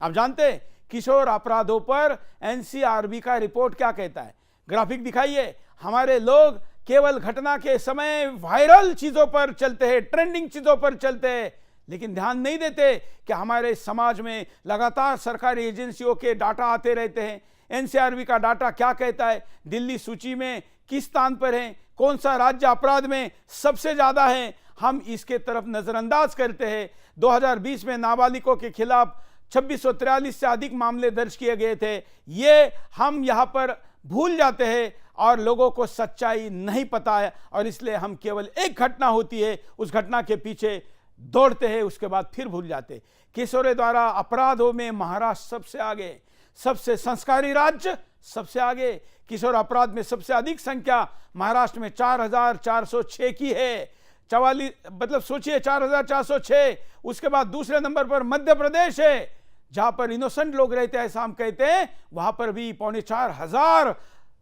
आप जानते हैं किशोर अपराधों पर एनसीआरबी का रिपोर्ट क्या कहता है? ग्राफिक दिखाइए। हमारे लोग केवल घटना के समय वायरल चीजों पर चलते हैं, ट्रेंडिंग चीजों पर चलते हैं, लेकिन ध्यान नहीं देते कि हमारे समाज में लगातार सरकारी एजेंसियों के डाटा आते रहते हैं। एनसीआरबी का डाटा क्या कहता है? दिल्ली सूची में किस स्थान पर है, कौन सा राज्य अपराध में सबसे ज्यादा है, हम इसके तरफ नजरअंदाज करते हैं। 2020 में नाबालिगों के खिलाफ 2643 से अधिक मामले दर्ज किए गए थे। ये हम यहाँ पर भूल जाते हैं और लोगों को सच्चाई नहीं पता है, और इसलिए हम केवल एक घटना होती है उस घटना के पीछे दौड़ते हैं, उसके बाद फिर भूल जाते। किशोरों द्वारा अपराधों में महाराष्ट्र सबसे आगे, सबसे संस्कारी राज्य सबसे आगे। किशोर अपराध में सबसे अधिक संख्या महाराष्ट्र में 4406 की है। 44 मतलब सोचिए 4406। उसके बाद दूसरे नंबर पर मध्य प्रदेश है, जहां पर इनोसेंट लोग रहते हैं ऐसा हम कहते हैं, वहां पर भी 4500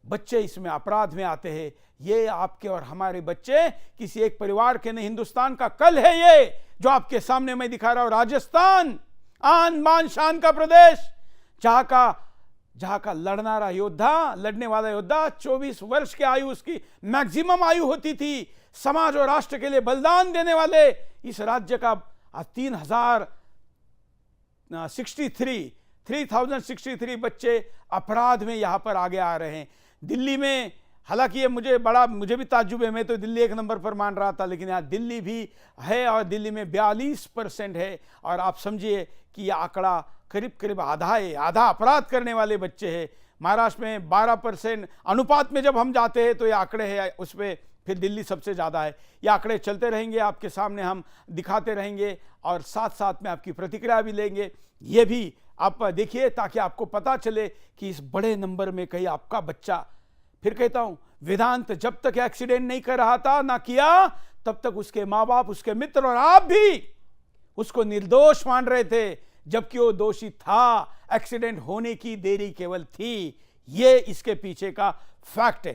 बच्चे इसमें अपराध में आते हैं। ये आपके और हमारे बच्चे किसी एक परिवार के नहीं, हिंदुस्तान का कल है ये जो आपके सामने मैं दिखा रहा हूं। राजस्थान आन बान शान का प्रदेश, जहां का लड़ने वाला योद्धा 24 वर्ष की आयु उसकी मैक्सिमम आयु होती थी। समाज और राष्ट्र के लिए बलिदान देने वाले इस राज्य का 3063 बच्चे अपराध में यहां पर आगे आ रहे हैं। दिल्ली में हालांकि ये मुझे भी ताज्जुब है, मैं तो दिल्ली एक नंबर पर मान रहा था, लेकिन यहाँ दिल्ली भी है और दिल्ली में 42% है। और आप समझिए कि यह आंकड़ा करीब आधा है, आधा अपराध करने वाले बच्चे हैं। महाराष्ट्र में 12% अनुपात में जब हम जाते हैं तो ये आंकड़े हैं, उसमें फिर दिल्ली सबसे ज़्यादा है। ये आंकड़े चलते रहेंगे, आपके सामने हम दिखाते रहेंगे और साथ साथ में आपकी प्रतिक्रिया भी लेंगे। ये भी आप देखिए ताकि आपको पता चले कि इस बड़े नंबर में कहीं आपका बच्चा, फिर कहता हूं, वेदांत जब तक एक्सीडेंट नहीं कर रहा था ना किया, तब तक उसके माँ बाप, उसके मित्र और आप भी उसको निर्दोष मान रहे थे, जबकि वो दोषी था। एक्सीडेंट होने की देरी केवल थी। ये इसके पीछे का फैक्ट है।